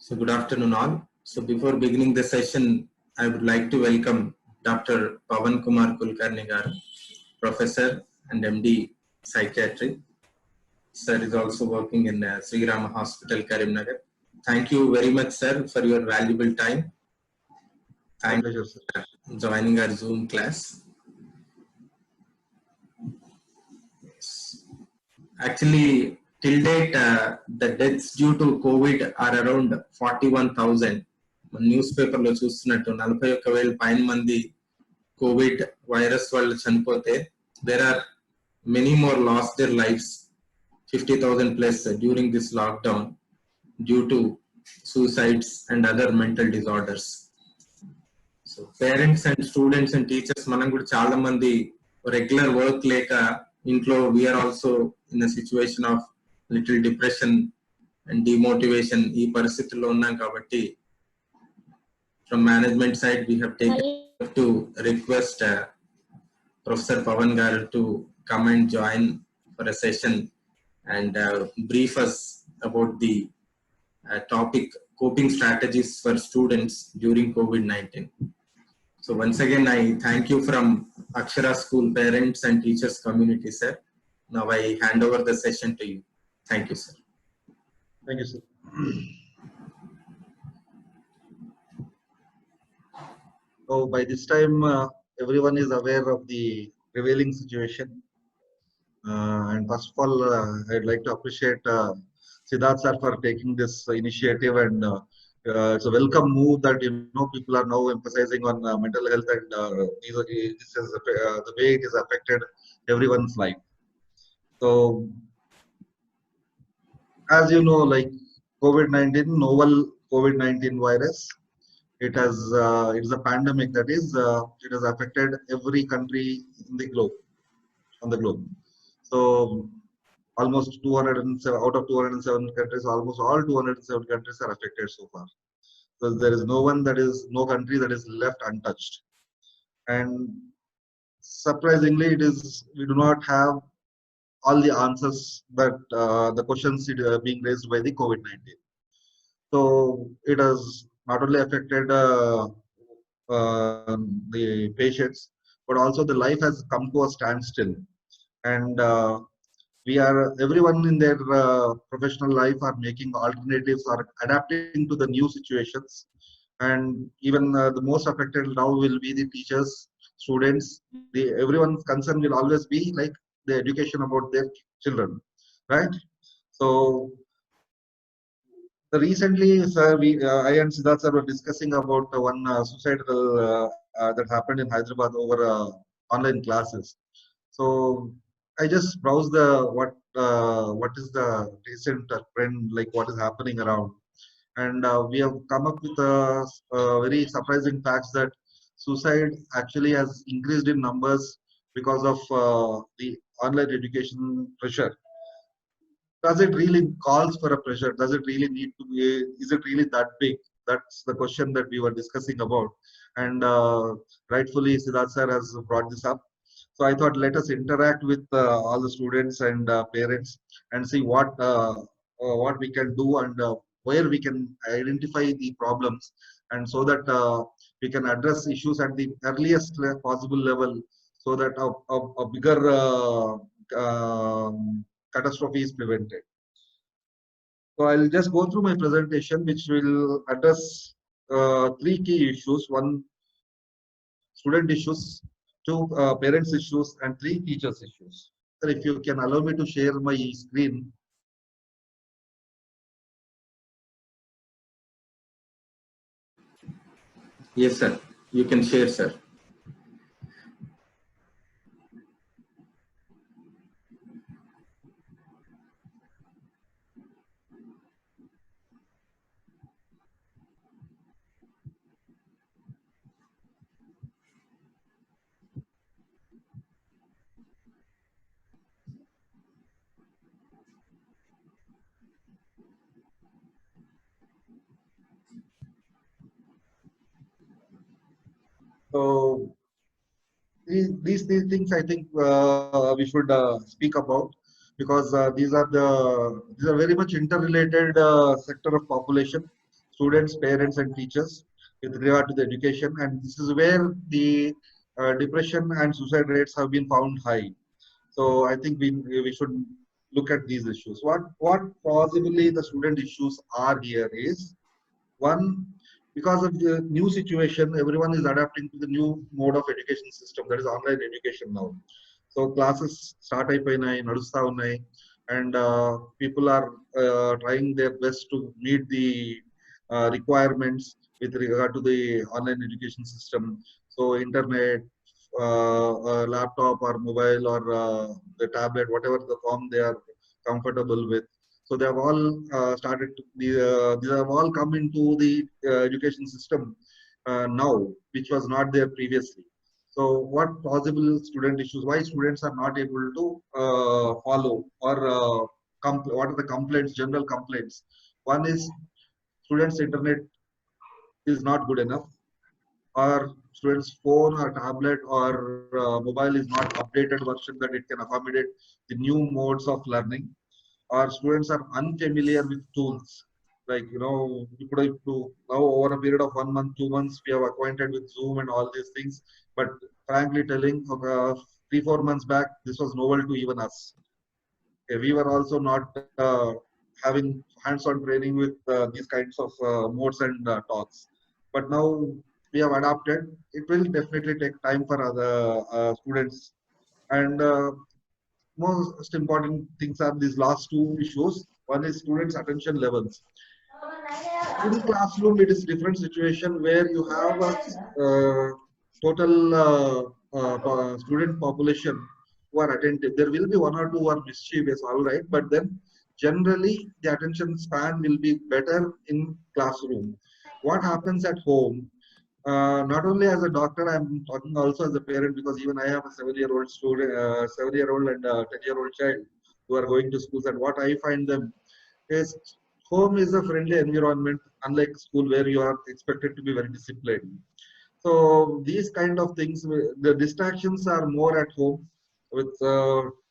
So good afternoon all. So before beginning the session, I would like to welcome Dr. Pavan Kumar Kulkarni garu, Professor and MD Psychiatry. Sir is also working in Sri Rama Hospital, Karimnagar. Thank you very much, sir, for your valuable time. Thank you for joining our Zoom class. Actually, till date, the deaths due to COVID are around 41,000. News పేపర్లో చూస్తున్నట్టు 41,000 పైన మంది Covid virus వాళ్ళు చనిపోతే there are many more lost their lives, 50,000 plus during this lockdown due to suicides and other mental disorders. So parents and students and teachers మనం కూడా చాలా మంది రెగ్యులర్ వర్క్ లేక ఇంట్లో we are also in a situation of little depression and demotivation ఈ పరిస్థితుల్లో ఉన్నాం కాబట్టి from management side we have taken to request Professor Pavan garu to come and join for a session and brief us about the topic coping strategies for students during COVID-19. So once again I thank you from Akshara School parents and teachers community, sir. Now I hand over the session to you. Thank you, sir. Thank you, sir. So by this time, everyone is aware of the prevailing situation. And first of all, I'd like to appreciate Siddharth sir for taking this initiative, and it's a welcome move that people are now emphasizing on mental health, and this is the way it has affected everyone's life. So, as you know, like COVID-19, novel COVID-19 virus. It is a pandemic that is it has affected every country in the globe, on the globe. So almost 207 out of 207 countries, almost all 207 countries are affected so far. So there is no country that is left untouched. And surprisingly, we do not have all the answers that the questions being raised by the COVID-19. So it has not only affected the patients, but also the life has come to a standstill. And everyone in their professional life are making alternatives or adapting to the new situations. And even the most affected now will be the teachers, students. Everyone's concern will always be like the education about their children, right? So recently, sir, I and Siddharth sir were discussing about one suicidal that happened in Hyderabad over online classes. So I just browsed what is the recent trend, like what is happening around, and we have come up with very surprising facts that suicide actually has increased in numbers because of the online education pressure. Does it really calls for a pressure? Does it really need to be? Is it really that big? That's the question that we were discussing about, and rightfully Siddharth sir has brought this up. So I thought let us interact with all the students and parents and see what we can do, and where we can identify the problems, and so that we can address issues at the earliest possible level, so that a bigger catastrophe is prevented. So I'll just go through my presentation, which will address three key issues: one, student issues; two, parents issues; and three, teachers issues. So if you can allow me to share my screen. Yes, sir. You can share, sir. So these things I think we should speak about, because these are very much interrelated sector of population. students, parents, and teachers with regard to the education, and this is where the depression and suicide rates have been found high. So I think we should look at these issues. What possibly the student issues are here is one, because of the new situation, everyone is adapting to the new mode of education system, that is online education now. So classes start అయిపోయినాయి, నడుస్తా ఉన్నాయి, and people are trying their best to meet the requirements with regard to the online education system. So internet, laptop or mobile or the tablet, whatever the form they are comfortable with. So they have all started to, these have all come into the education system now, which was not there previously. So what possible student issues, why students are not able to follow or what are the complaints, general complaints? One is students internet is not good enough, or students phone or tablet or mobile is not updated version that it can accommodate the new modes of learning. Our students are unfamiliar with tools. Like, now over a period of 1 month, 2 months, we have acquainted with Zoom and all these things. But frankly telling, 3, 4 months back, this was novel to even us. We were also not having hands-on training with these kinds of modes and talks. But now we have adapted. It will definitely take time for other students. And most important things are these last two issues. One is students' attention levels. In classroom, it is different situation where you have a total student population who are attentive. There will be one or two who are mischievous, all right, but then generally the attention span will be better in classroom. What happens at home? Not only as a doctor, I'm talking also as a parent, because even I have a 7-year-old student, 7-year-old and a 10-year-old child who are going to schools. And what I find them is home is a friendly environment, unlike school where you are expected to be very disciplined. So these kind of things, the distractions are more at home with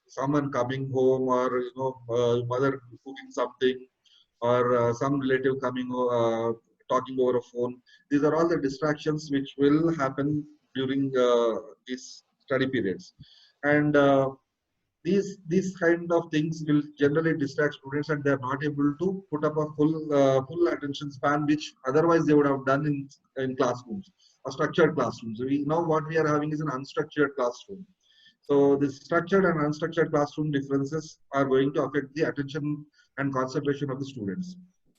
someone coming home, or mother cooking something, or some relative coming talking over a phone. These are all the distractions which will happen during these study periods, and these kind of things will generally distract students, and they are not able to put up a full attention span, which otherwise they would have done in classrooms or structured classrooms. We now what we are having is an unstructured classroom. So the structured and unstructured classroom differences are going to affect the attention and concentration of the students.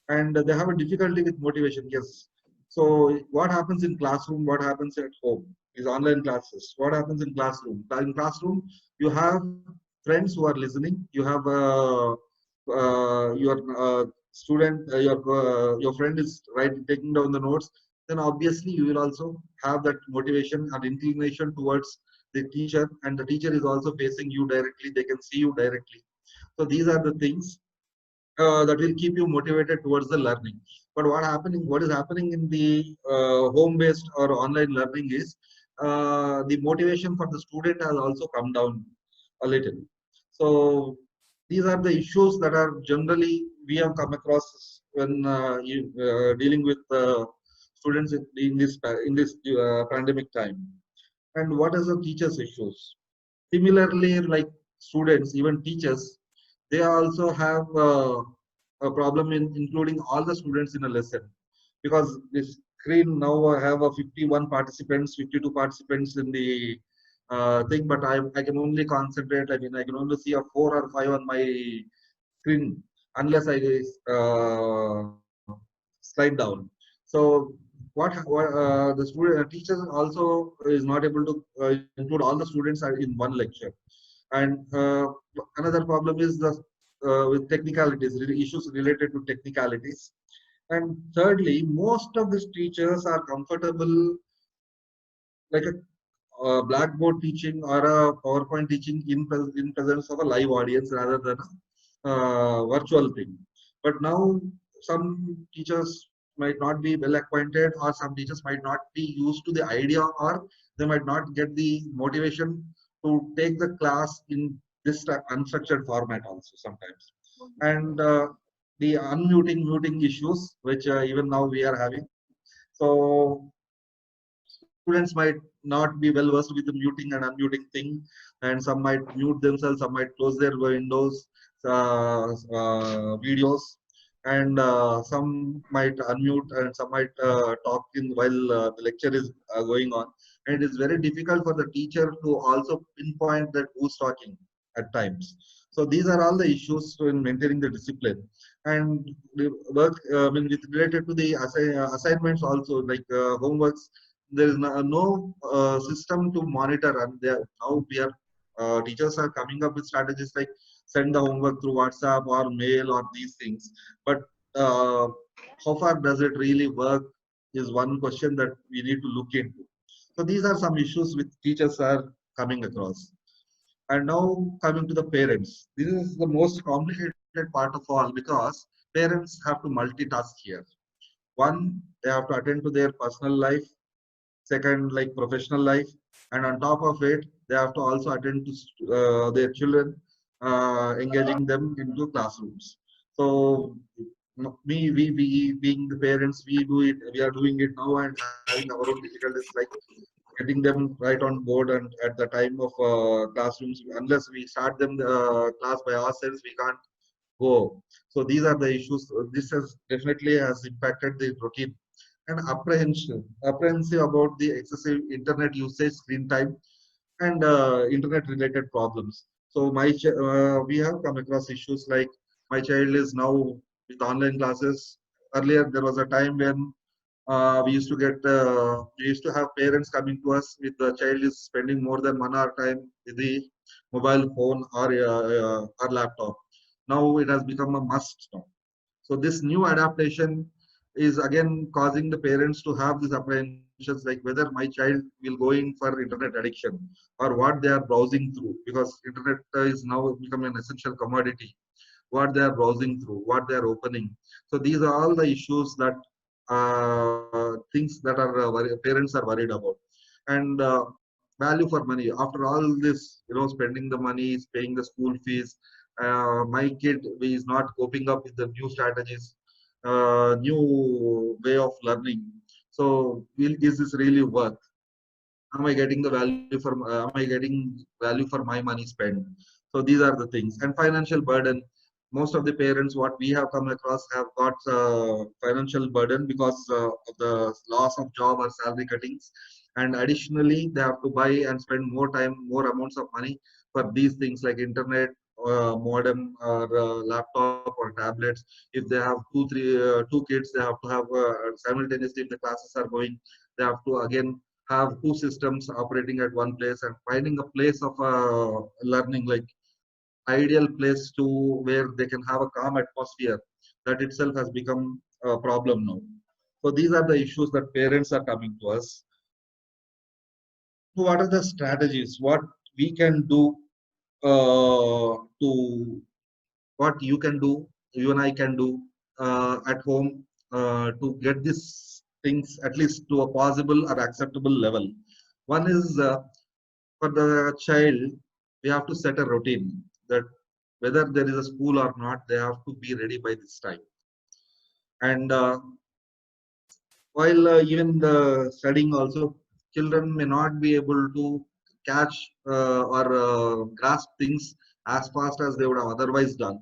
And they have a difficulty with motivation, yes. So what happens in classroom, what happens at home is online classes. What happens in classroom? In classroom, you have friends who are listening. You have your student, your friend is taking down the notes. Then obviously you will also have that motivation and inclination towards the teacher, and the teacher is also facing you directly. They can see you directly. So these are the things that will keep you motivated towards the learning. But what is happening in the home-based or online learning is the motivation for the student has also come down a little. So these are the issues that are generally we have come across when dealing with students in this pandemic time. And what is the teachers' issues? Similarly, like students, even teachers, they also have a problem in including all the students in a lesson, because this screen now have a 51 participants, 52 participants in the thing, but I can only concentrate. I mean, I can only see a 4 or 5 on my screen unless I slide down. So the student teachers also is not able to include all the students in one lecture. And another problem is the with technicalities, issues related to technicalities. And thirdly, most of these teachers are comfortable like a blackboard teaching or a PowerPoint teaching in presence of a live audience rather than a virtual thing. But now some teachers might not be well acquainted, or some teachers might not be used to the idea, or they might not get the motivation to take the class in this unstructured format also sometimes. And the unmuting, muting issues, which even now we are having. So students might not be well versed with the muting and unmuting thing, and some might mute themselves, some might close their windows, videos, and some might unmute and some might talk in while the lecture is going on. And it is very difficult for the teacher to also pinpoint that who's talking at times. So these are all the issues in maintaining the discipline. And the work, with related to the assignments also, like homeworks, there is no system to monitor, and there now we are teachers are coming up with strategies like send the homework through WhatsApp or mail or these things, but uh, how far does it really work is one question that we need to look into. So these are some issues which teachers are coming across. And now coming to the parents, this is the most complicated part of all, because parents have to multitask here. One, they have to attend to their personal life. Second, like professional life, and on top of it they have to also attend to their children, engaging them into classrooms. So we being the parents, we are doing it now and having our own difficulties, like getting them right on board, and at the time of classrooms, unless we start them the class by ourselves, we can't go. So these are the issues. This has definitely has impacted the routine. And apprehensive about the excessive internet usage, screen time, and internet related problems. So we have come across issues like my child is now with online classes. Earlier there was a time when we used to have parents coming to us with the child is spending more than 1 hour time with the mobile phone or laptop. Now it has become a must now. So this new adaptation is again causing the parents to have these apprehensions, like whether my child will go in for internet addiction or what they are browsing through, because internet is now become an essential commodity. What they are browsing through, what they are opening. So these are all the issues that things that are parents are worried about. And value for money. After all this, spending the money, paying the school fees, my kid is not coping up with the new strategies, new way of learning. So is this really worth? Am I getting the value for am I getting value for my money spent? So these are the things. And financial burden, most of the parents what we have come across have got financial burden because of the loss of job or salary cuttings, and additionally they have to buy and spend more time, more amounts of money for these things like internet, modem, or laptop or tablets. If they have two kids, they have to have simultaneously, if the classes are going, they have to again have two systems operating at one place, and finding a place of learning, like ideal place to where they can have a calm atmosphere, that itself has become a problem now. So these are the issues that parents are coming to us. So what are the strategies what we can do, to what you can do, you and I can do at home, to get these things at least to a possible or acceptable level. One is, for the child, we have to set a routine that whether there is a school or not, they have to be ready by this time. And while even the studying also, children may not be able to catch or grasp things as fast as they would have otherwise done.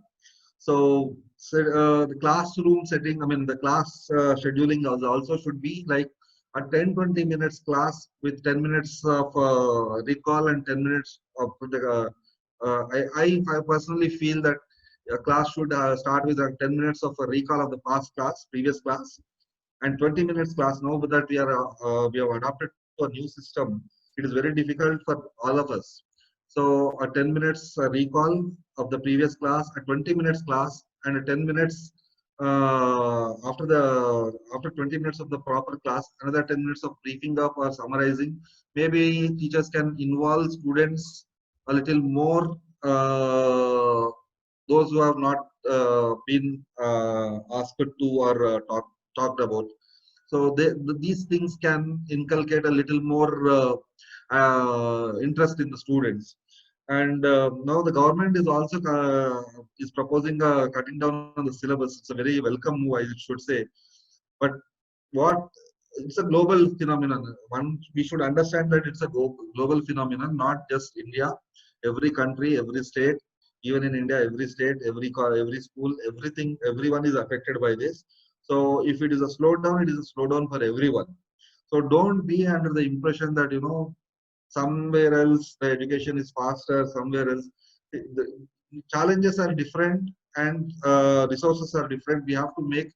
So the classroom setting, I mean, the class scheduling also should be like a 10-20 minutes class with 10 minutes of recall and 10 minutes of the. I personally feel that a class should start with 10 minutes of a recall of the past class, previous class, and 20 minutes class. Now that we have adopted to a new system, it is very difficult for all of us. So a 10 minutes recall of the previous class, a 20 minutes class, and a 10 minutes after 20 minutes of the proper class, another 10 minutes of briefing up or summarizing. Maybe teachers can involve students a little more, those who have not been asked to or talked about. So these things can inculcate a little more interest in the students. And now the government is also is proposing cutting down on the syllabus. It's a very welcome move, I should say. But what it's a global phenomenon. One, we should understand that it's a global phenomenon, not just India. Every country, every state, even in India, every state, every school, everything, everyone is affected by this. So if it is a slowdown, it is a slowdown for everyone. So don't be under the impression that somewhere else the education is faster, somewhere else the challenges are different, and resources are different. We have to make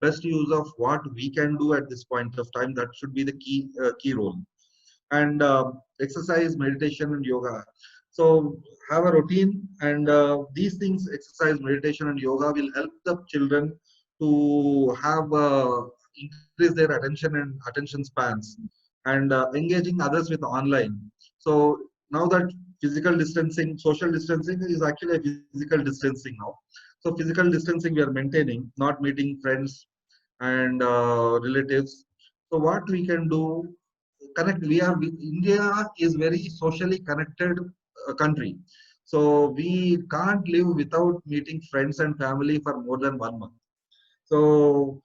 best use of what we can do at this point of time. That should be the key role. And exercise, meditation, and yoga. So have a routine, and these things, exercise, meditation, and yoga, will help the children to have increase their attention and attention spans, and engaging others with online. So now that physical distancing, social distancing is actually a physical distancing now. So physical distancing we are maintaining, not meeting friends and relatives. So what we can do, connect. India is very socially connected country. So we can't live without meeting friends and family for more than 1 month. So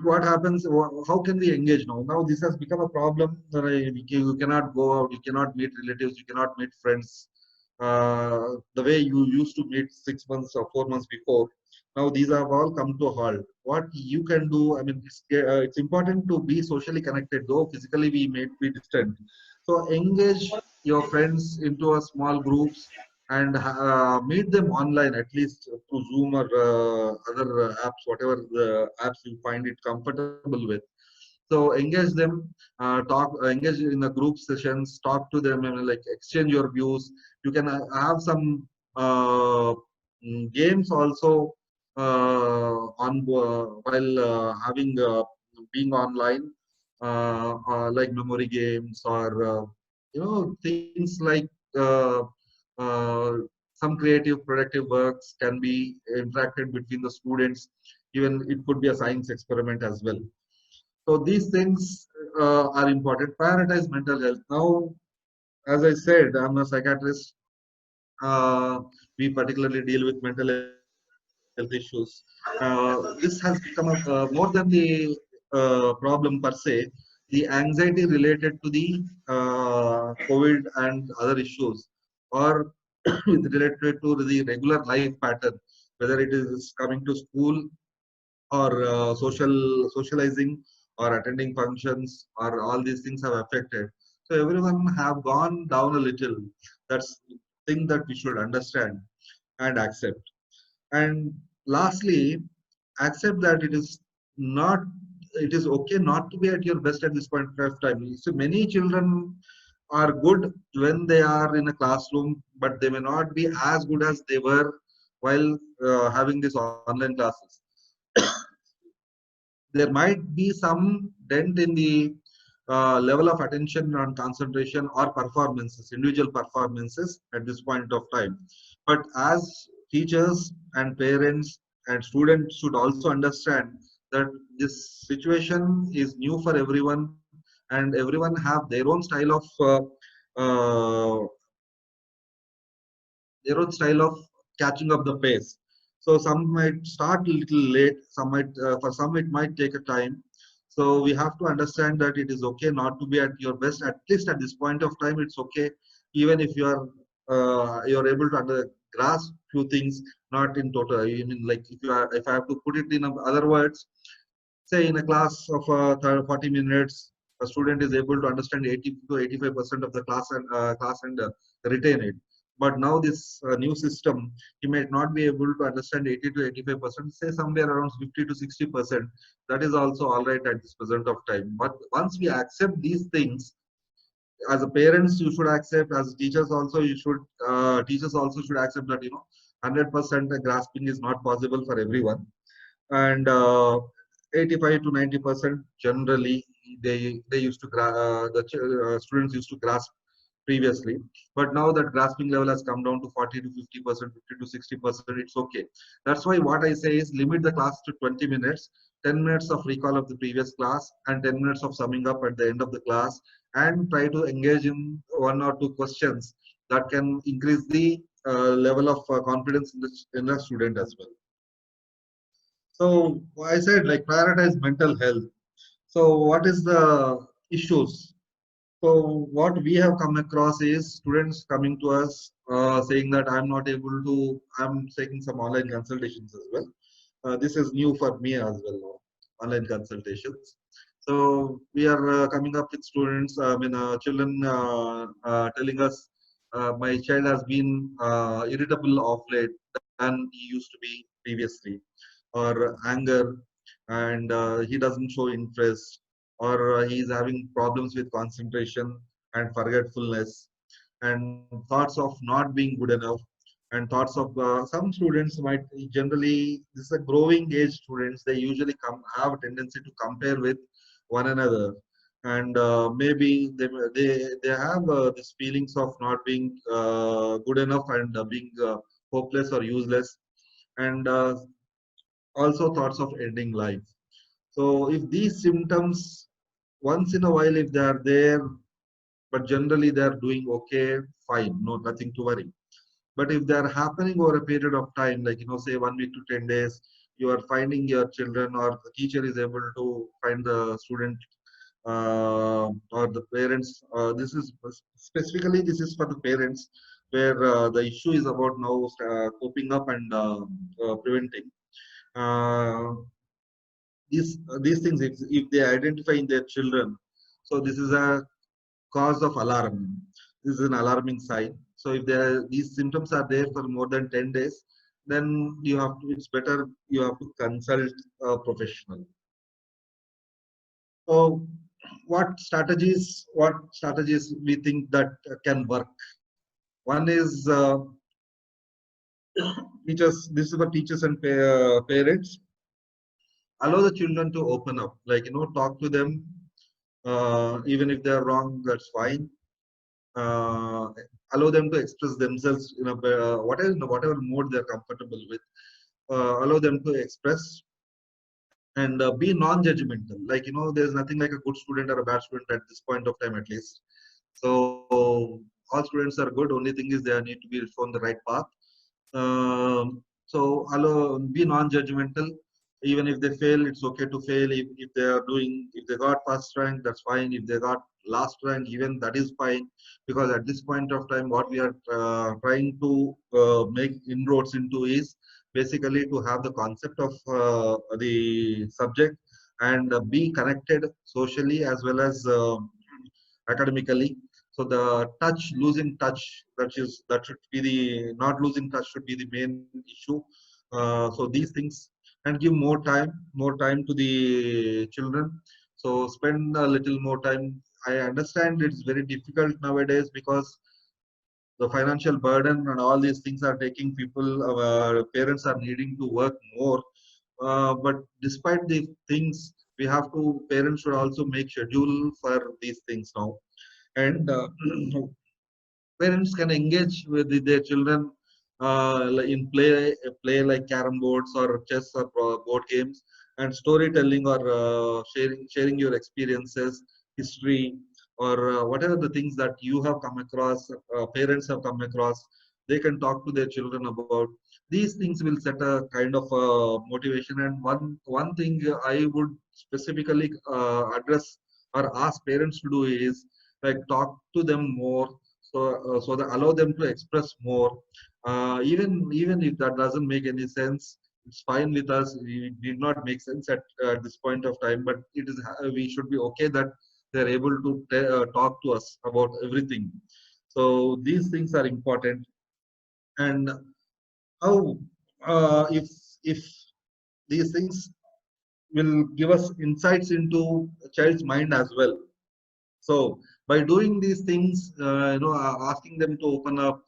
what happens, how can we engage now? Now this has become a problem. You cannot go out, you cannot meet relatives, you cannot meet friends the way you used to meet 6 months or 4 months before. Now these have all come to a halt. What you can do, I mean, it's important to be socially connected, though physically we may be distant. So engage your friends into a small groups, and meet them online, at least through Zoom or other apps, whatever the apps you find it comfortable with. So engage them, engage in the group sessions, talk to them, and like exchange your views. You can have some games also on while having being online, like memory games, or things like uh, uh, some creative productive works can be interacted between the students. Even it could be a science experiment as well. So these things are important. Prioritize mental health. Now, as I said, I'm a psychiatrist. We particularly deal with mental health issues. This has become more than the problem per se. The anxiety related to the COVID and other issues, or related to the regular life pattern, whether it is coming to school, or socializing, or attending functions, or all these things have affected. So everyone have gone down a little. That's the thing that we should understand and accept. And lastly, accept that not it is okay not to be at your best at this point of time. So many children are good when they are in a classroom, but they may not be as good as they were while having these online classes. There might be some dent in the level of attention and concentration or performances, individual performances at this point of time. But as teachers and parents and students should also understand that this situation is new for everyone, and everyone have uh, their own style of catching up the pace. So some might start a little late, some might for some it might take a time. So we have to understand that it is okay not to be at your best. At least at this point of time, it's okay, even if you're able to grasp few things, not in total. I mean, like if I have to put it in other words, say in a class of 40 minutes, a student is able to understand 80 to 85% of the class and retain it. But now this new system, he might not be able to understand 80 to 85%, say somewhere around 50 to 60%. That is also all right at this present of time. But once we accept these things, as a parents, you should accept, as teachers also, teachers also should accept that 100% grasping is not possible for everyone. And 85 to 90% generally they used to students used to grasp previously, but now that grasping level has come down to 40 to 50%, 50 to 60%. It's okay. That's why what I say is limit the class to 20 minutes, 10 minutes of recall of the previous class, and 10 minutes of summing up at the end of the class, and try to engage in one or two questions that can increase the level of confidence in the student as well. So I said like prioritize mental health. So what is the issues? So what we have come across is students coming to us saying that I'm not able to. I'm taking some online consultations as well. This is new for me as well now, online consultations. So we are coming up with students, children telling us, my child has been irritable of late than he used to be previously, or anger, and he doesn't show interest, or he is having problems with concentration and forgetfulness, and thoughts of not being good enough, and thoughts of some students might generally, this is a growing age students, they usually have a tendency to compare with one another, and maybe they have these feelings of not being good enough, and being hopeless or useless, and also thoughts of ending life. So if these symptoms once in a while, if they are there, but generally they are doing okay, fine, no, nothing to worry. But if they are happening over a period of time, like say 1 week to 10 days, you are finding your children, or the teacher is able to find the student or the parents. This is specifically, this is for the parents, where the issue is about now coping up and preventing. Uh, these things, if they identify in their children, so this is a cause of alarm. This is an alarming sign. So if these symptoms are there for more than 10 days, then you have to, it's better you have to consult a professional. So what strategies we think that can work? One is teachers. This is for teachers and parents. Allow the children to open up, like talk to them, even if they are wrong, that's fine. uh, Allow them to express themselves in a whatever mode they're comfortable with. Allow them to express, and be non-judgmental. Like there's nothing like a good student or a bad student at this point of time, at least. So all students are good. Only thing is they need to be shown the right path. So be non-judgmental. Even if they fail, it's okay to fail. If they are doing, if they got first rank, that's fine. If they got last rank, even that is fine. Because at this point of time, what we are trying to make inroads into is basically to have the concept of the subject, and be connected socially as well as academically. So the losing touch, that should be the, not losing touch should be the main issue. So these things, and give more time to the children. So spend a little more time. I understand it's very difficult nowadays because the financial burden and all these things are taking people, parents are needing to work more. But despite these things, we have to, parents should also make schedule for these things now. And parents can engage with their children in play like carom boards or chess or board games, and storytelling, or sharing your experiences, history, or whatever the things that you have come across, parents have come across, they can talk to their children about. These things will set a kind of motivation. And one thing I would specifically address or ask parents to do is, like, talk to them more. So that allow them to express more. Even if that doesn't make any sense, it's fine with us. It did not make sense at this point of time, but we should be okay that they're able to talk to us about everything. So these things are important. And how, if these things will give us insights into a child's mind as well. So by doing these things, asking them to open up,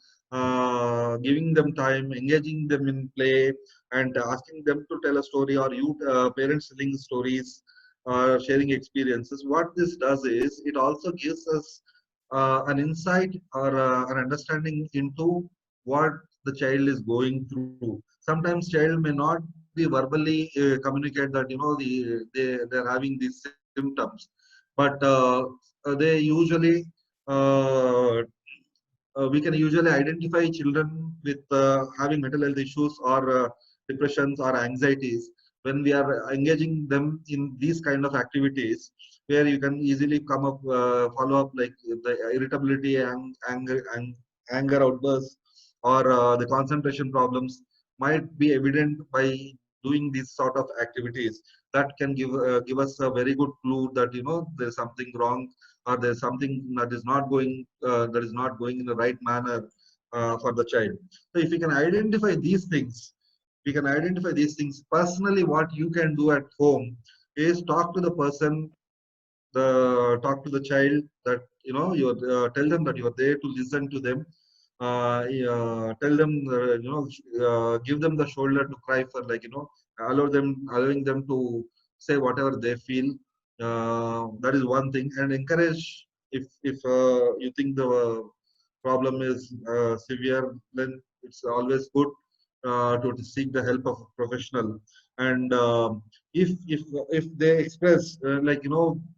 giving them time, engaging them in play, and asking them to tell a story, or you parents telling stories, sharing experiences. What this does is it also gives us an insight, or an understanding into what the child is going through. Sometimes child may not be verbally communicate that they're having these symptoms, but they usually uh, we can usually identify children with having mental health issues or depressions or anxieties when we are engaging them in these kind of activities, where you can easily come up follow up like the irritability, anger outbursts, or the concentration problems might be evident by doing these sort of activities. That can give us a very good clue that there's something wrong, or there's something that is not going in the right manner for the child. So if we can identify these things, personally what you can do at home is talk to the person, talk to the child, that you tell them that you are there to listen to them. Tell them, give them the shoulder to cry for, allowing them to say whatever they feel. That is one thing. And encourage, if you think the problem is severe, then it's always good to seek the help of a professional. And if they express,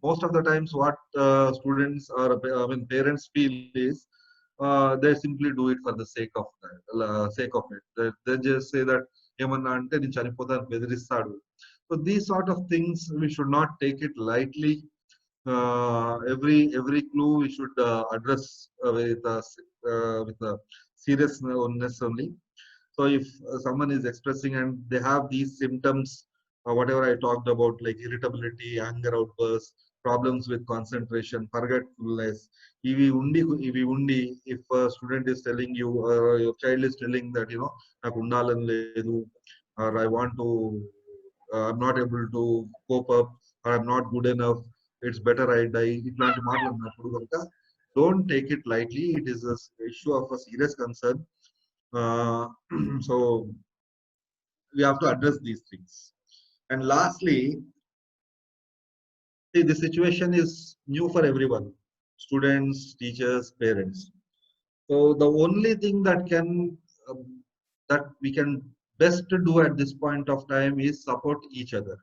most of the times what students or I mean parents feel is, they simply do it for the sake of sake of it. They just say that ఏమన్నా అంటే నేను చనిపోతాను బెదిరిస్తాడు. So these sort of things we should not take it lightly. Every clue we should address with a seriousness only. So if someone is expressing and they have these symptoms, whatever I talked about, like irritability, anger outbursts, problems with concentration, forgetfulness, if a student is telling you, or your child is telling that, నాకు ఉండాలని లేదు, or I want to, I'm not able to cope up, or I'm not good enough, it's better I die. ఇట్లాంటి మాటలు అన్నప్పుడు కనుక don't take it lightly. It is a issue of a serious concern. Uh, so we have to address these things. And lastly, see, the situation is new for everyone: students, teachers, parents. So the only thing that we can best do at this point of time is support each other.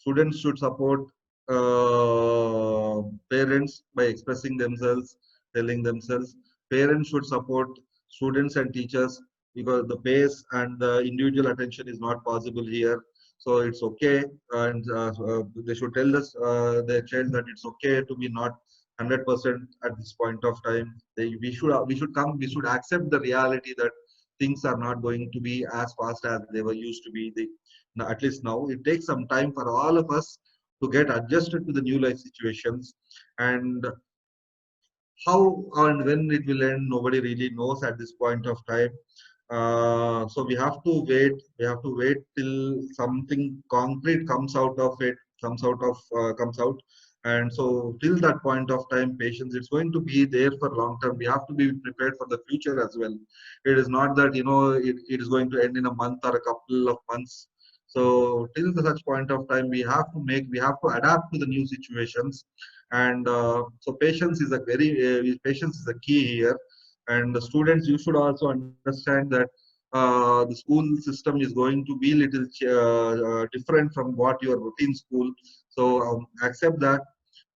Students should support parents by expressing themselves, telling themselves. Parents should support students and teachers, because the pace and the individual attention is not possible here. So it's okay, and they should tell us their child that it's okay to be not 100% at this point of time. We should accept the reality that things are not going to be as fast as they were used to be. At least now, it takes some time for all of us to get adjusted to the new life situations. And how and when it will end, nobody really knows at this point of time. So we have to wait. We have to wait till something concrete comes out. And so till that point of time, patience, it's going to be there for long term. We have to be prepared for the future as well. It is not that it is going to end in a month or a couple of months. So till such point of time, we have to adapt to the new situations. And so patience is a key here. And the students, you should also understand that the school system is going to be little different from what your routine school. So accept that.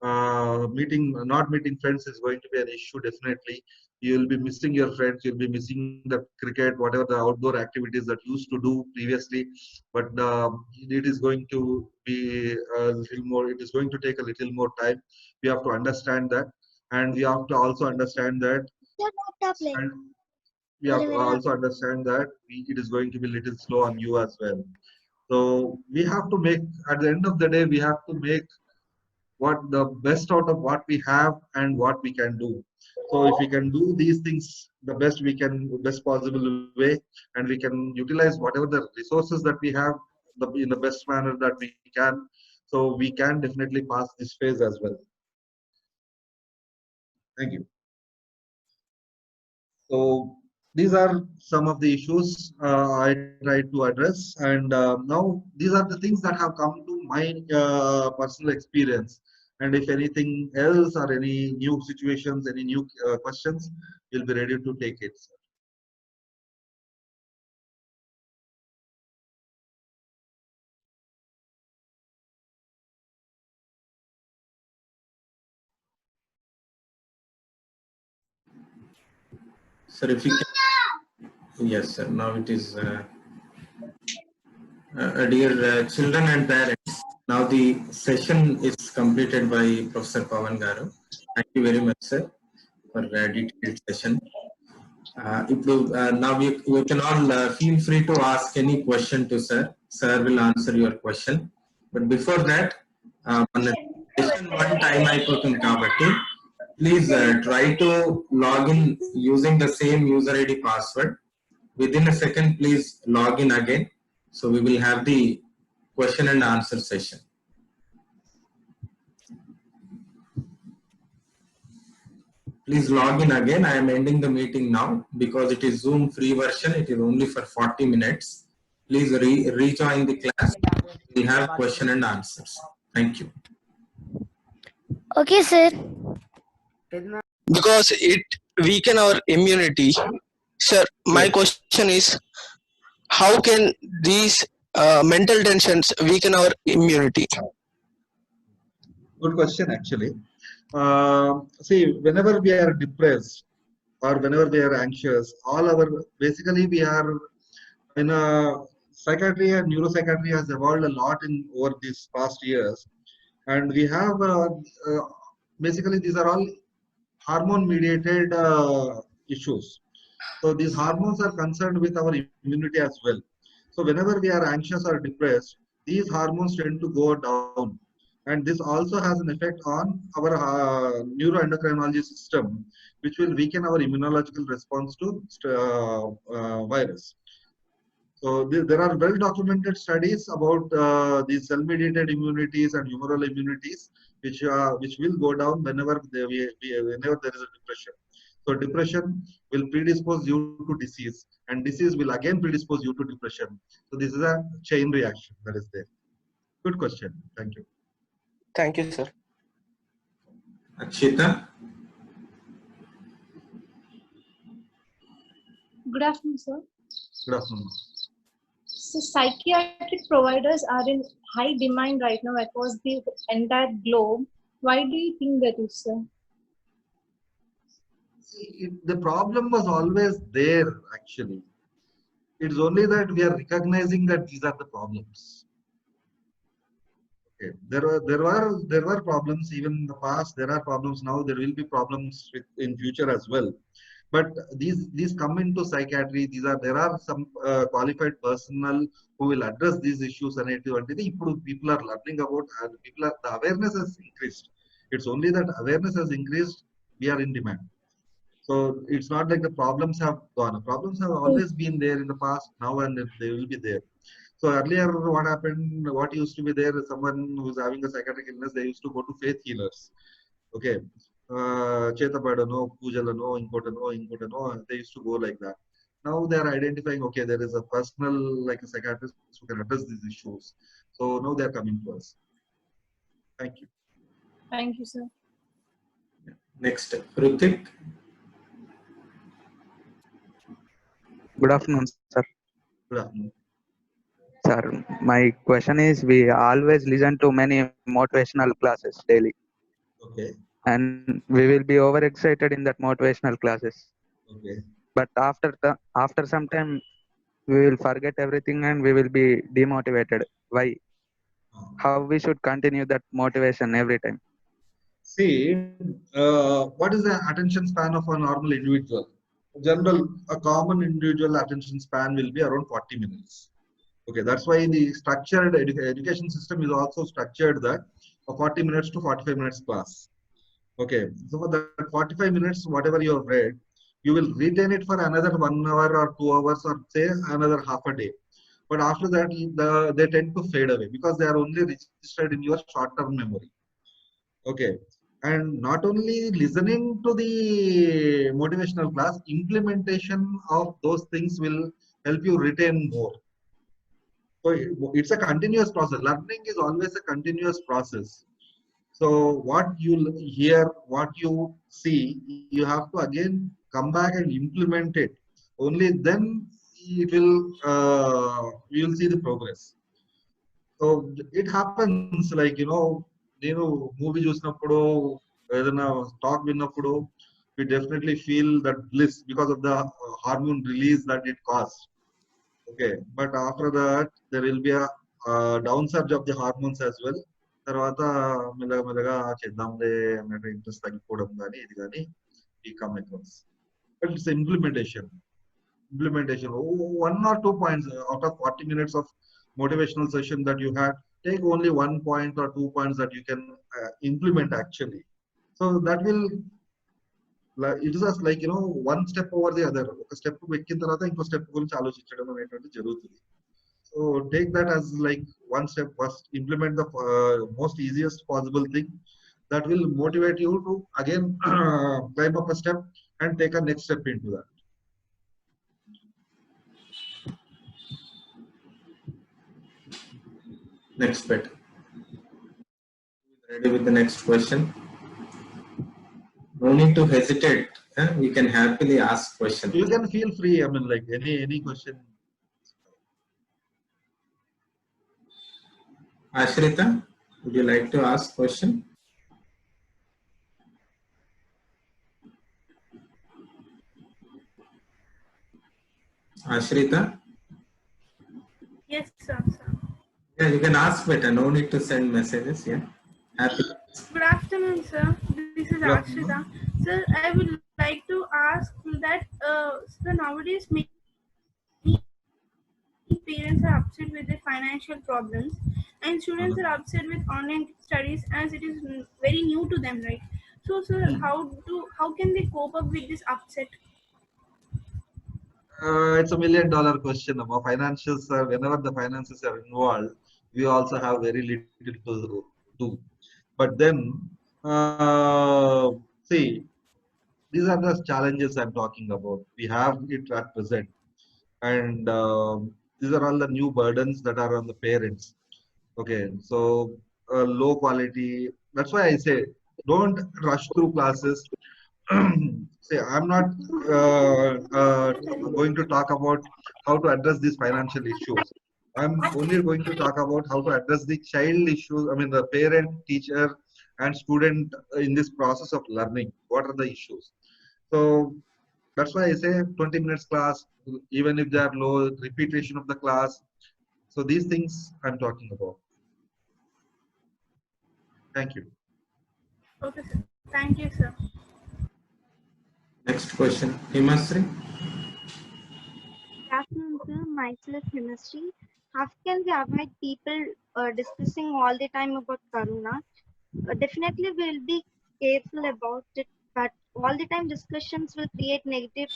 Not meeting friends is going to be an issue, definitely. You'll be missing your friends, you'll be missing the cricket, whatever the outdoor activities that you used to do previously. But it is going to be a little more, it is going to take a little more time. We have to understand that. And we have to also understand that and we have to also understand that it is going to be a little slow on you as well. So we have to make, at the end of the day, we have to make what the best out of what we have and what we can do. So if we can do these things the best possible way, and we can utilize whatever the resources that we have in the best manner that we can, so we can definitely pass this phase as well. Thank you. So these are some of the issues I tried to address, and now these are the things that have come to my personal experience. And if anything else or any new situations, any new questions, we'll be ready to take it. Sir, if you can. Yes, sir. Now it is. Dear children and parents, now the session is completed by Professor Pavan Garu. Thank you very much, sir, for detailed session. Now you can all feel free to ask any question to sir. Sir will answer your question. But before that, మన session 1 time అయిపోతుంది కాబట్టి please try to log in using the same user ID password. Within a second, please log in again. So we will have the question and answer session. Please log in again. I am ending the meeting now because it is Zoom free version. It is only for 40 minutes. Please rejoin the class. We'll have question and answers. Thank you. Okay, sir. Because it weaken our immunity. Sir, my Yes. question is, how can these mental tensions weaken our immunity? Good question, actually. See, whenever we are depressed or whenever we are anxious, basically we are in a psychiatry and neuropsychiatry has evolved a lot over these past years, and we have basically these are all hormone mediated issues. So these hormones are concerned with our immunity as well. So whenever we are anxious or depressed, these hormones tend to go down. And this also has an effect on our neuroendocrinology system, which will weaken our immunological response to virus. So there are well-documented studies about these cell-mediated immunities and humoral immunities, which will go down whenever there is a depression. So depression will predispose you to disease, and disease will again predispose you to depression. So this is a chain reaction that is there. Good question. Thank you. Thank you, sir. Akshita. Good afternoon, sir. Good afternoon. So psychiatric providers are in high demand right now across the entire globe. Why do you think that is, sir? See, the problem was always there, actually. It's only that we are recognizing that these are the problems. Okay. There were problems even in the past. There are problems now. There will be problems in future as well. But these come into psychiatry. There are some qualified personnel who will address these issues. And people are learning about. The awareness has increased. It's only that awareness has increased. We are in demand. So it's not like the problems have gone. The problems have always been there in the past, now, and they will be there. So earlier, what happened? What used to be there? Someone who's having a psychiatric illness, they used to go to faith healers. Okay, Chetabadano, Pujalano, Inkotano. They used to go like that. Now they are identifying. Okay, there is a personal, like a psychiatrist, who can address these issues. So now they are coming to us. Thank you. Thank you, sir. Next, Rutik. Good afternoon, sir. Good afternoon. Sir, my question is, we always listen to many motivational classes daily. Okay. And we will be overexcited in that motivational classes. Okay. But after some time, we will forget everything and we will be demotivated. Why? How we should continue that motivation every time? See, what is the attention span of a normal individual? A common individual attention span will be around 40 minutes. Okay, that's why the structured education system is also structured that 40 minutes to 45 minutes class. Okay, so for that 45 minutes, whatever you have read, you will retain it for another 1 hour or 2 hours or say another half a day. But after that, they tend to fade away because they are only registered in your short-term memory. Okay. And not only listening to the motivational class, implementation of those things will help you retain more. So it's a continuous process. Learning is always a continuous process. So what you hear, what you see, you have to again come back and implement it. Only then it will you will see the progress. So it happens like, నేను movie చూసినప్పుడు ఏదైనా talk విన్నప్పుడు we definitely feel that bliss because of the hormone release that it caused. Okay, but after that there will be a downsurge of the hormones as well. తర్వాత మెల్లగా మెల్లగా చేద్దాంలే అన్నట్టు interest తగ్గిపోవడం కానీ ఇది కానీ we come across. But it's implementation. One or 2 points out of 40 minutes of motivational session that you had, take only 1 point or 2 points that you can implement actually. So that will, it is just like, one step over the other. ఒక step ఎక్కిన తర్వాత ఇంకో step గురించి ఆలోచించడం అనేటువంటి జరుగుతుంది. So take that as like one step first, implement the most easiest possible thing that will motivate you to again climb up a step and take a next step into that. Next bit. Ready with the next question? No need to hesitate. You can happily ask questions. You can feel free. I mean, like any question. Ashrita, would you like to ask question? Ashrita? Yes, sir. Yeah, you can ask better. No need to send messages. Yeah. Happy. Good afternoon, sir. This is Ashrita. Sir, I would like to ask that, sir, nowadays many parents are upset with their financial problems, and students are upset with online studies as it is very new to them, right? So, sir, how can they cope up with this upset? It's $1 million question. Financials, whenever the finances are involved, we also have very little to do. But then, see, these are the challenges I'm talking about. We have it at present, and these are all the new burdens that are on the parents. Okay, so low quality. That's why I say don't rush through classes. Say, I'm not going to talk about how to address these financial issues. I'm only going to talk about how to address the child issues. I mean, the parent, teacher, and student in this process of learning. What are the issues? So that's why I say 20 minutes class, even if they are low, repetition of the class. So these things I'm talking about. Thank you. Okay, sir. Thank you, sir. Next question. Himasri? Good afternoon, sir. Myself, Himasri. How can we avoid people discussing all the time about Corona? Definitely, we'll be careful about it, but all the time discussions will create negative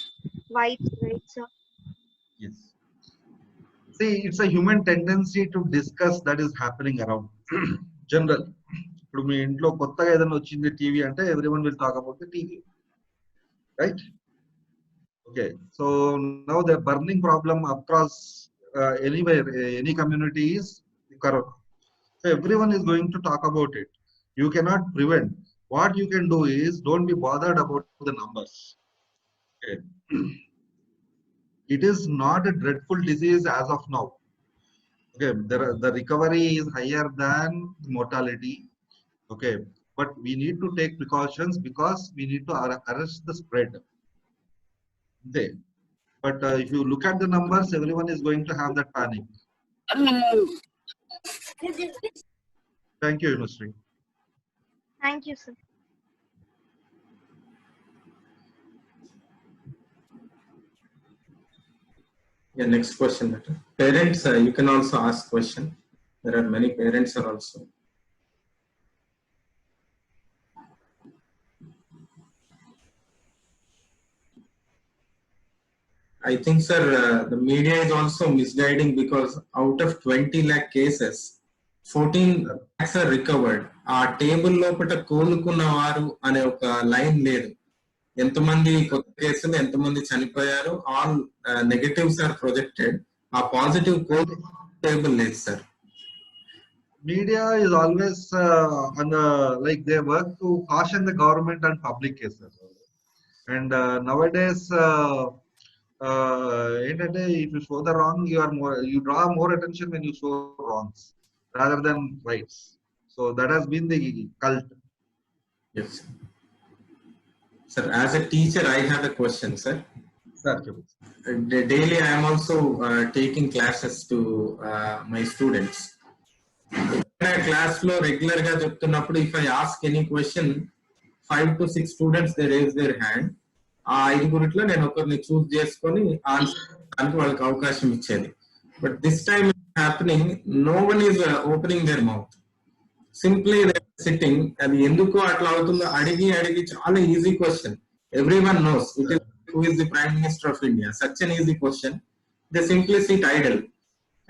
vibes, right, sir? Yes. See, it's a human tendency to discuss that is happening around. General. ఇప్పుడు మీ ఇంట్లో కొత్తగా ఏదైనా వచ్చింది TV అంటే everyone will talk about the TV. Right? Okay. So now the burning problem across anywhere, any community is Corona. So everyone is going to talk about it. You cannot prevent. What you can do is don't be bothered about the numbers. Okay. It is not a dreadful disease as of now. Okay, the recovery is higher than mortality. Okay, but we need to take precautions because we need to arrest the spread. Okay. But if you look at the numbers, everyone is going to have that panic. Thank you, Himasri. Thank you, sir. Yeah, next question. Parents, you can also ask question. There are many parents are also. I think, sir, the media is also misguiding because out of 20 lakh cases, 14 lakhs are recovered. ఆ table లోపల కోలుకున్న వారు అనే ఒక line లేదు. ఎంతమంది కొత్త కేసులు, ఎంతమంది చనిపోయారు, ఆల్ నెగటివ్స్ ఆర్ ప్రొజెక్టెడ్. ఆ పాజిటివ్ టేబుల్ లేదు sir. Media is always on the, like, they work to caution the government and public cases. And nowadays, if you show the wrong, you draw more attention when you show wrongs rather than rights. So that has been the cult. Yes. Sir, as a teacher, I have a question, sir. Sir, Daily, I am also taking classes to my students. Class లో regular గా చెప్తున్నప్పుడు if I ask any question 5 to 6 students they raise their hand. ఆ 5గురిట్లో నేను ఒకరిని చూస్ చేసుకొని answer దానికి వాళ్ళకి అవకాశం ఇచ్చేది. But this time happening, no one is opening their mouth, simply sitting. అది ఎందుకు అట్లా అవుతుందో అడిగి అడిగి చాలా easy question, every one knows it is who is the Prime Minister of India, such an easy question, they simply sit idle.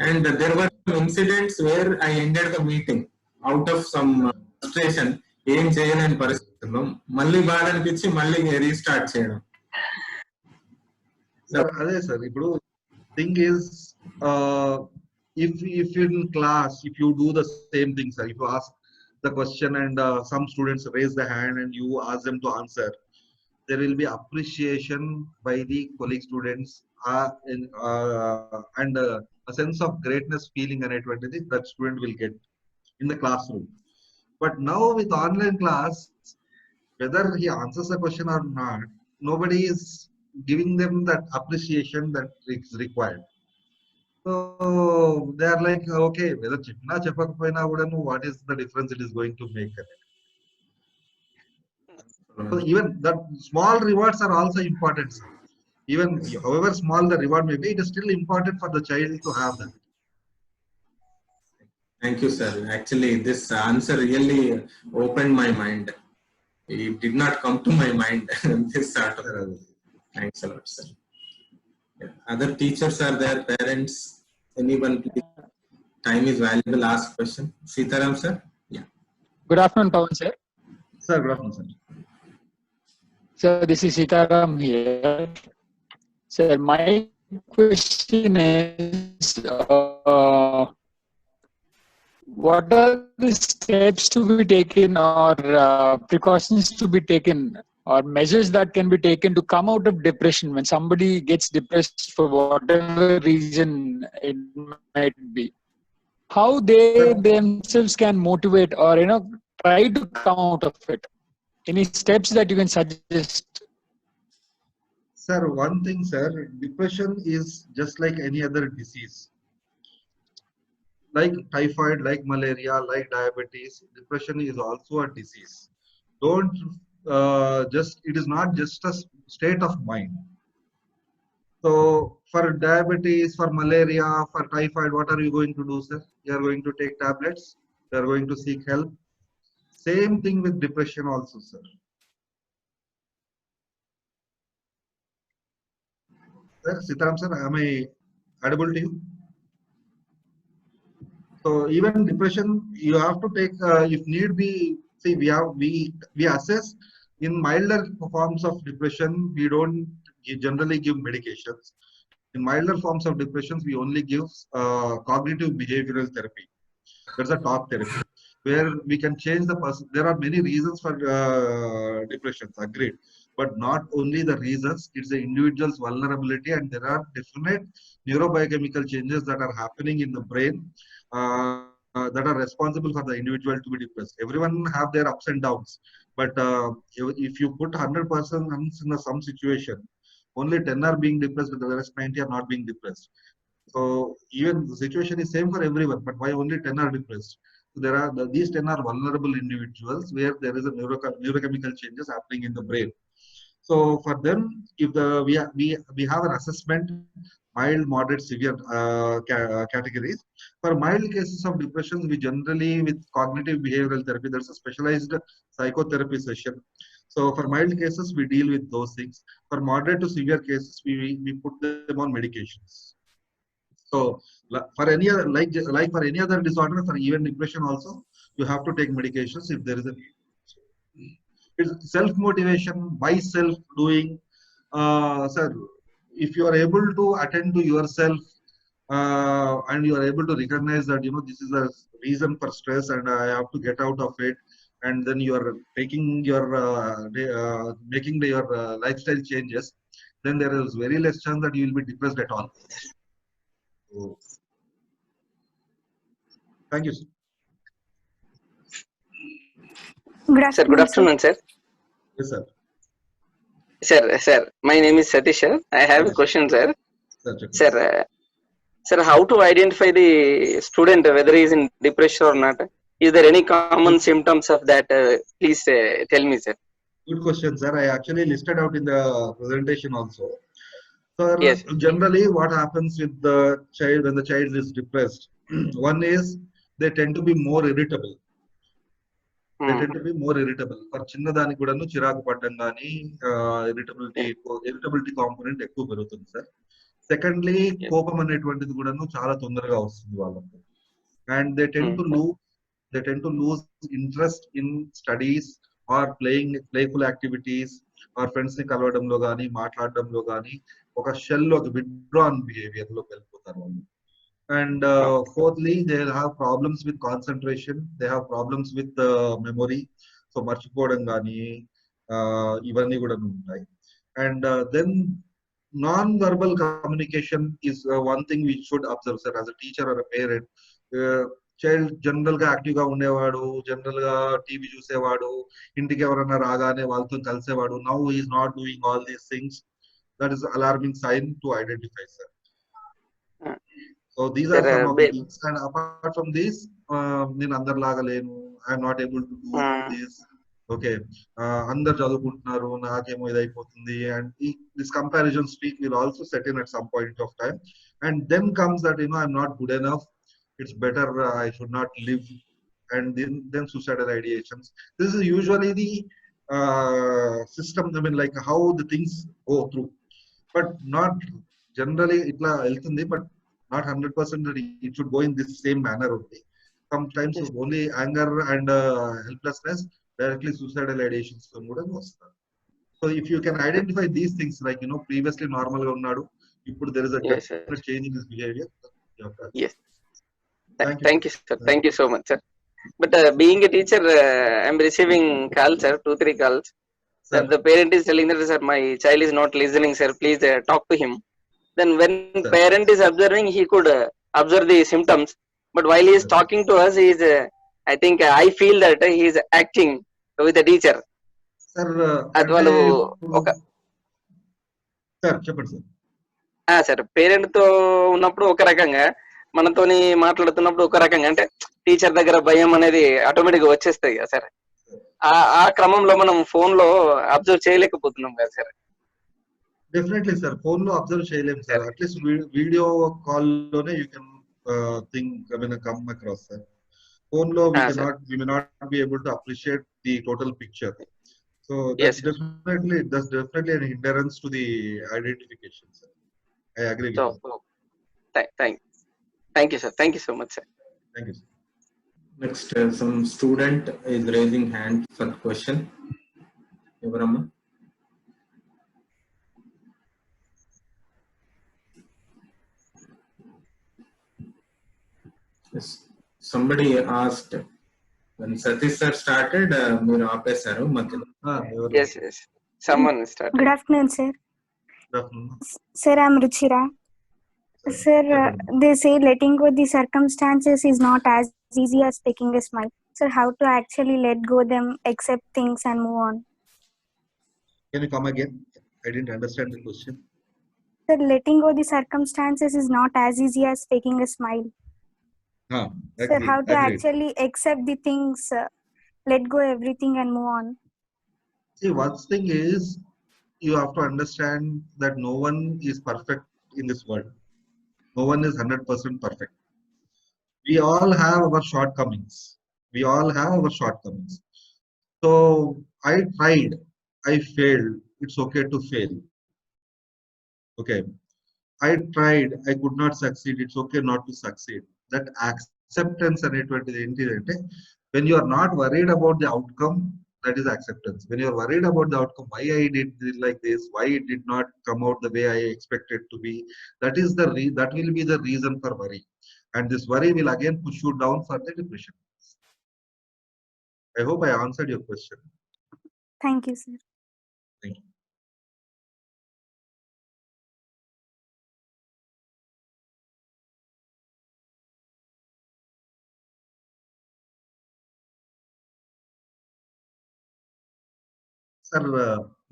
And there were some incidents where I ended the meeting out of some frustration. ఏం చేయలేని పరిస్థితుల్లో మళ్ళీ బాధ అనిపించి మళ్ళీ restart చేయడం. అదే sir, ఇప్పుడు thing is if in class, if you do the same thing, sir, if you ask the question and some students raise the hand and you ask them to answer, there will be appreciation by the colleague students and a sense of greatness feeling అనేటువంటిది that student will get in the classroom. But now with online class, whether he answers the question or not, nobody is giving them that appreciation that is required. So they are like, okay, whether చెప్పినా చెప్పకపోయినా కూడా what is the difference it is going to make? So even that small rewards are also important, sir. Even however small the reward may be, it is still important for the child to have that. Thank you, sir. Actually, this answer really opened my mind. It did not come to my mind. This sort of. Thanks a lot, sir. Yeah. Other teachers are there, parents, anyone, please. Time is valuable. Ask question. Sitaram, sir. Yeah. Good afternoon, Pawan, sir. Sir, good afternoon, sir. So this is Sitaram here. Sir, my question is, what are the steps to be taken or precautions to be taken or measures that can be taken to come out of depression when somebody gets depressed for whatever reason it might be? How they themselves can motivate or try to come out of it? Any steps that you can suggest? Sir, one thing, sir, depression is just like any other disease. Like typhoid, like malaria, like diabetes, depression is also a disease. Don't it is not just a state of mind. So for diabetes, for malaria, for typhoid, what are you going to do, sir? You are going to take tablets, you are going to seek help. Same thing with depression also, sir. Sir, Sitaram sir, am I audible to you? So even depression, you have to take, if need be, see, we assess in milder forms of depression. We don't generally give medications. In milder forms of depressions, we only give cognitive behavioral therapy. That's a talk therapy where we can change the person. There are many reasons for depressions, agreed, but not only the reasons. It's the individual's vulnerability, and there are definite neurobiochemical changes that are happening in the brain that are responsible for the individual to be depressed. Everyone have their ups and downs, but if you put 100% in some situation, only 10 are being depressed, but the rest 90 are not being depressed. So even the situation is same for everyone, but why only 10 are depressed? So there are these 10 are vulnerable individuals where there is a neurochemical changes happening in the brain. So for them, if we have an assessment, mild, moderate, severe categories. For mild cases of depression, we generally with cognitive behavioral therapy, there's a specialized psychotherapy session. So for mild cases, we deal with those things. For moderate to severe cases, we put them on medications. So for any other, like for any other disorder, for even depression also, you have to take medications if there is a need. It's self-motivation, by self-doing. Sir, if you are able to attend to yourself and you are able to recognize that, this is a reason for stress and I have to get out of it, and then you are taking your, making your lifestyle changes, then there is very less chance that you will be depressed at all. So, thank you, sir. Good afternoon, sir. Yes, sir. Sir, my name is Satish, sir. I have a question, sir. Sir, sir, how to identify the student whether he is in depression or not? Is there any common symptoms of that? Please tell me, sir. Good question, sir. I actually listed out in the presentation also. Sir, Yes. generally what happens with the child when the child is depressed, one is they tend to be more irritable. They tend to be more irritable. For చిన్నదానికి కూడాను చిరాకు పడడం కానీ irritability component ఎక్కువ పెరుగుతుంది sir. Secondly కోపం అనేటువంటిది కూడాను చాలా తొందరగా వస్తుంది వాళ్ళకు. And they tend to lose interest in studies or playful activities or friends ని కలవడంలో కానీ మాట్లాడడంలో కానీ ఒక షెల్ ఒక విత్డ్రాన్ బిహేవియర్ లోకి వెళ్ళిపోతారు వాళ్ళు. And fourthly, they have problems with concentration. They have problems with memory. So మర్చిపోవడం కానీ ఇవన్నీ కూడా ఉంటాయి. And then non-verbal communication is one thing we should observe, sir, as a teacher or a parent. Child general గా active గా ఉండేవాడు, general గా TV చూసేవాడు, ఇంటికి ఎవరైనా రాగానే వాళ్ళతో కలిసేవాడు. Now is not doing all these things. That is alarming sign to identify, sir. So these are some of the things. And apart from this, నేను అందరిలాగా లేను, I'm not able to do this. Okay, అందరు చదువుకుంటున్నారు, నాకేమో ఇది అయిపోతుంది. And this comparison speak will also set in at some point of time. And then comes that I'm not good enough, it's better, I should not live. And then suicidal ideations. This is usually the system, I mean, like how the things go through, but not generally itla eltundi, but not 100% that it should go in this same manner only. Sometimes only anger and helplessness, directly suicidal ideations kuda vastadu. So if you can identify these things, like previously normal ga unnadu, ippudu there is a definite change in his behavior. Yes. Thank you, sir. Thank you so much, sir. But being a teacher, I'm receiving calls, sir, 2-3 calls. Sir, the parent is telling that, sir, my child is not listening, sir. Please talk to him. Then when parent is observing, he could observe the symptoms. But while he is talking to us, he is, I think, I feel that he is acting with the teacher. Sir, చెప్పండి sir. Sir, parent తో ఉన్నప్పుడు ఒక రకంగా, మనతోని మాట్లాడుతున్నప్పుడు ఒక రకంగా, అంటే టీచర్ దగ్గర భయం అనేది ఆటోమేటిక్ గా వచ్చేస్తాయి కదా సార్. ఆ క్రమంలో మనం ఫోన్ లో అబ్జర్వ్ చేయలేకపోతున్నాం కదా సార్. డెఫినెట్లీ సార్, ఫోన్ లో అబ్జర్వ్ చేయలేము సార్. అట్లీస్ట్ వీడియో కాల్ లోనే you can think, I mean come across sir. Phone లో we may not be able to appreciate the total picture. So that's definitely an hindrance to the identification, sir. I agree with you. Thank you, sir. Thank you so much, sir. Thank you, sir. Next, some student is raising hand for question. Evaramma? Yes. Somebody asked when Satish sir started, మీరు ఆపేశారు మధ్యలో. Yes. Someone started. Good afternoon, sir. Good afternoon. Sir, I'm Ruchira. Sir, they say letting go the circumstances is not as easy as taking a smile. Sir, how to actually let go them, accept things and move on? Can you come again? I didn't understand the question. Sir, letting go the circumstances is not as easy as taking a smile. Sir, how to actually accept the things, let go everything and move on? See, one thing is, you have to understand that no one is perfect in this world. No one is 100% perfect. We all have our shortcomings. So I tried, I failed. It's okay to fail. Okay. I tried, I could not succeed. It's okay not to succeed. That acceptance అనేటువంటిది ఏంటి అంటే, when you are not worried about the outcome, that is acceptance. When you are worried about the outcome, why I did it like this, why it did not come out the way I expected to be, that will be the reason for worry. And this worry will again push you down for the depression. I hope I answered your question. Thank you, sir. Thank you. Sir,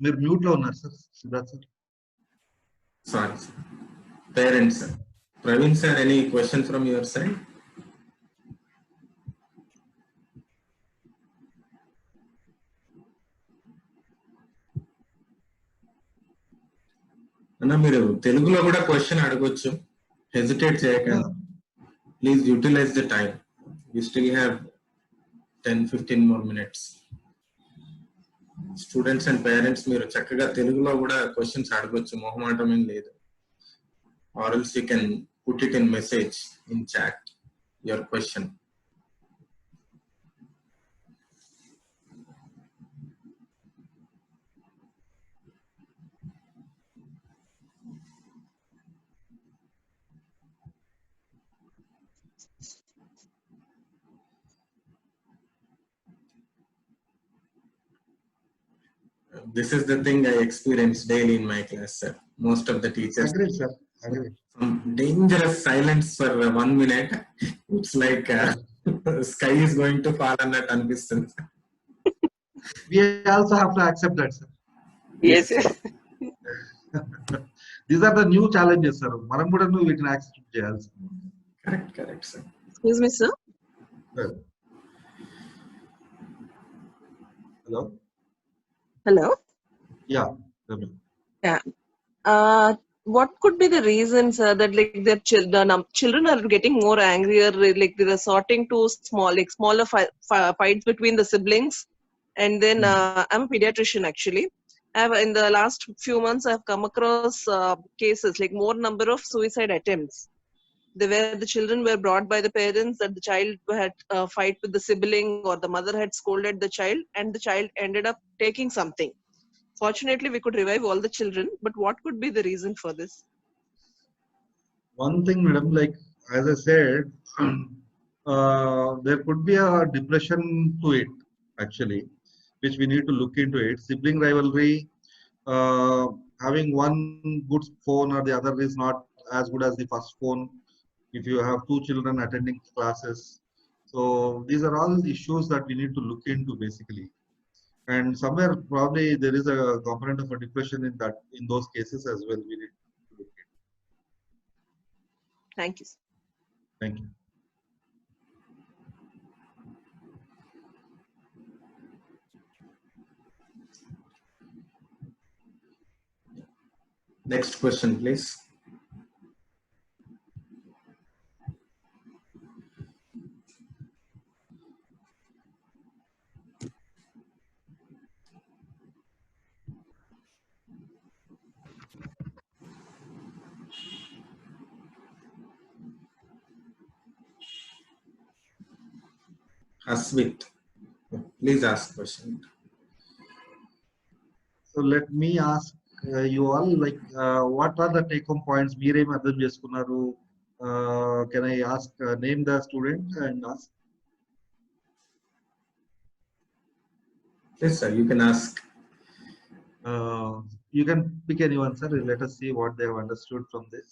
మీరు mute లో ఉన్నారు sir Siddharth sir. Sorry, sir. Parents, sir. Praveen sir, any question from your side? అన్న మీరు తెలుగులో కూడా question అడగొచ్చు, hesitate చేయకండి. Please utilize the time. We still have 10-15 more minutes. Students and parents మీరు చక్కగా తెలుగులో కూడా క్వశ్చన్స్ అడగొచ్చు, మొహమాటం ఏం లేదు. Or else you can put it in message in chat, your question. This is the thing I experience daily in my class, sir. Most of the teachers. Agree, sir. Agree. Some dangerous silence for 1 minute. It's like sky is going to fall on that unpistons. We also have to accept that, sir. Yes, sir. These are the new challenges, sir. మనం కూడా వీటిని accept చేయాలి. Correct, sir. Excuse me, sir. Hello. Hello. Yeah. Yeah. What could be the reasons that like their children are getting more angrier, like they are resorting to smaller fights between the siblings? And then I'm a pediatrician actually. In the last few months I have come across cases like more number of suicide attempts, where the children were brought by the parents that the child had a fight with the sibling or the mother had scolded the child and the child ended up taking something. Fortunately, we could revive all the children, but what could be the reason for this? One thing, madam, like as I said, there could be a depression to it actually, which we need to look into it. Sibling rivalry, having one good phone or the other is not as good as the first phone. If you have two children attending classes, so these are all issues that we need to look into basically. And somewhere probably there is a component of a depression in those cases as well. We need to look at. Thank you. Thank you. Next question, please. Hasvit, please ask question. So let me ask you all, like, what are the take-home points? Meerem Adam Cheskunnaru. Can I ask, name the student and ask? Yes, sir, you can ask. You can pick anyone, sir. Let us see what they have understood from this.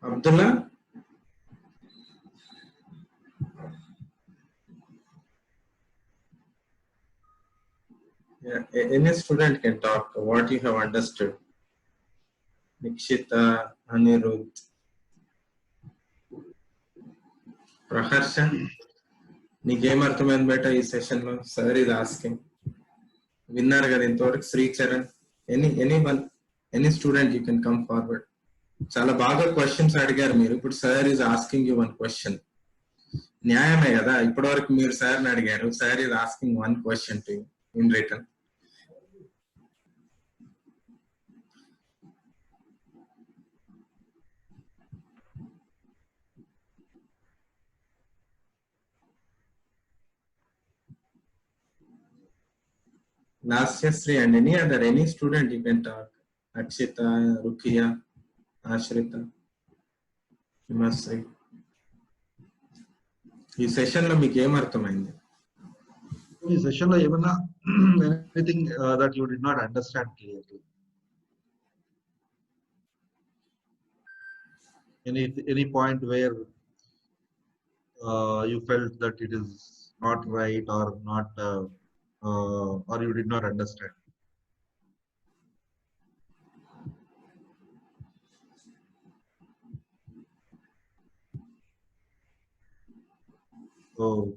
Abdullah? Yeah, any student can talk what you have understood. Nikshita, Anirudh, Praharsha, నీకేం అర్థమైంది బేట ఈ session లో? Sir ఇది asking. విన్నారు కదా ఇంతవరకు? Sricharan, any student you can come forward. చాలా బాగా క్వశ్చన్స్ అడిగారు మీరు. ఇప్పుడు sir is asking you one question. న్యాయమే కదా, ఇప్పటి వరకు మీరు సార్ని అడిగారు. Sir is asking one question to you in return. Nasyasri and any student you can talk. Akshita, Rukia, Ashrita, Himasri. ఈ సెషన్ లో మీకు ఏం అర్థమైంది? ఈ సెషన్ లో ఏమన్నా anything that you did not understand clearly? Any point where you felt that it is not right or not, or you did not understand? So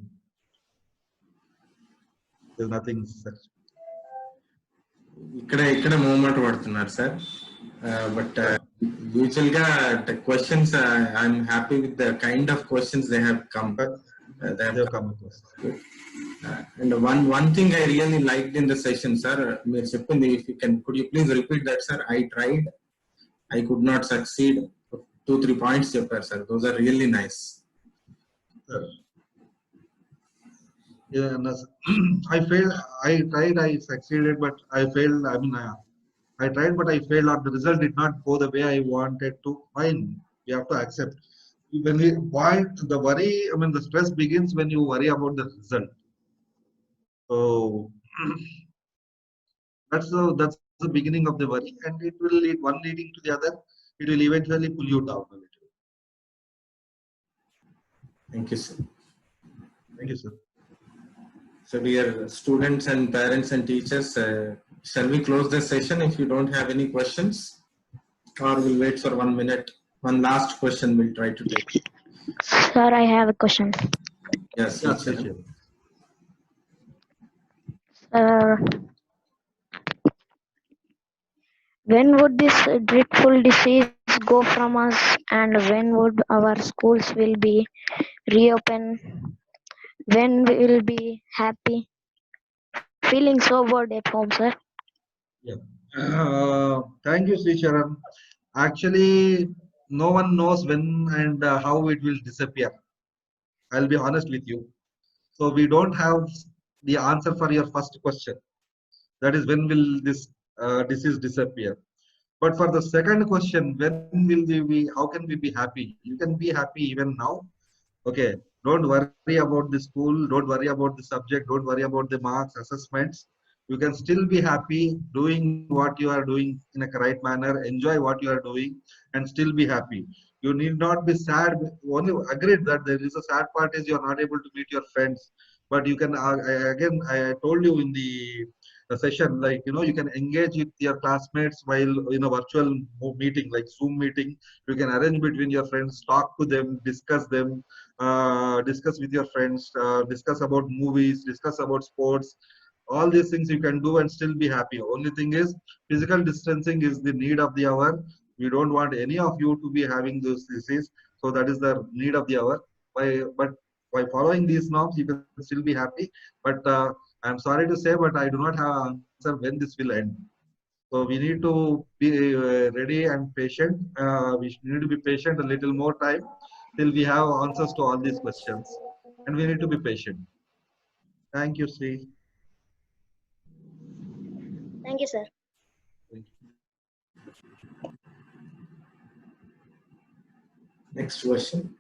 there's nothing such. ఇక్కడ moment పడుతున్నారు sir, but usual గా the questions I'm happy with the kind of questions they have come. And one thing I really liked in the session, sir, మీరు చెప్పింది, if you can, could you please repeat that, sir? I tried, I could not succeed. 2-3 points చెప్పారు sir, those are really nice. Yeah, I failed. I tried. I succeeded, but I failed. I mean, I tried, but I failed. Or the result did not go the way I wanted to. Fine, we have to accept. When we want the worry, I mean, the stress begins when you worry about the result. So that's the beginning of the worry, and it will lead one leading to the other. It will eventually pull you down a little. Thank you, sir. Thank you, sir. So dear students and parents and teachers, shall we close the session if you don't have any questions, or we'll wait for 1 minute? One last question we'll try to take. Sir, I have a question. Yes, sure. When would this dreadful disease go from us, and when would our schools will be reopened? When we will be happy? Feeling so bored at home, sir. Yeah. Thank you, Sri Sharan. Actually, no one knows when and how it will disappear. I'll be honest with you. So we don't have the answer for your first question. That is, when will this disease disappear? But for the second question, when will we be? How can we be happy? You can be happy even now. Okay. Don't worry about the school. Don't worry about the subject. Don't worry about the marks, assessments. You can still be happy doing what you are doing in a right manner. Enjoy what you are doing and still be happy. You need not be sad. Only agreed that there is a sad part is you are not able to meet your friends. But you can, I told you in the session, like, you can engage with your classmates while in a virtual meeting, like Zoom meeting. You can arrange between your friends, talk to them, discuss them, discuss with your friends, discuss about movies, discuss about sports. All these things you can do and still be happy. Only thing is, physical distancing is the need of the hour. We don't want any of you to be having this disease. So that is the need of the hour. But by following these norms, you can still be happy. But I'm sorry to say, but I do not have an answer when this will end. So we need to be ready and patient. We need to be patient a little more time till we have answers to all these questions. And we need to be patient. Thank you, Sri. Thank you, sir. Thank you. Next question.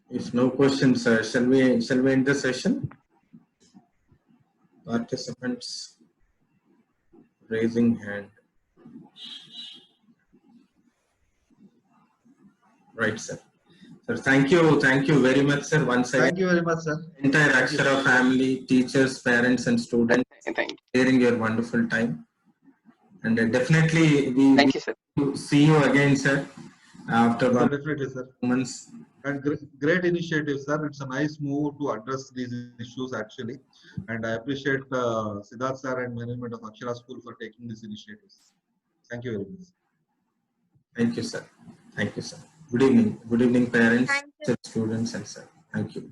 If no questions, shall we end the session? Participants raising hand. Right, sir. Sir, thank you very much, sir. Once again, thank you very much, sir. Entire Akshara family, teachers, parents, and students, sharing your wonderful time. And definitely, thank you, sir. See you again, sir. After definitely, sir. Months. And great initiative, sir. It's a nice move to address these issues, actually. And I appreciate Siddharth sir and management of Akshara School for taking these initiatives. Thank you very much. Thank you, sir. Thank you, sir. Good evening. Good evening, parents, students, and sir. Thank you.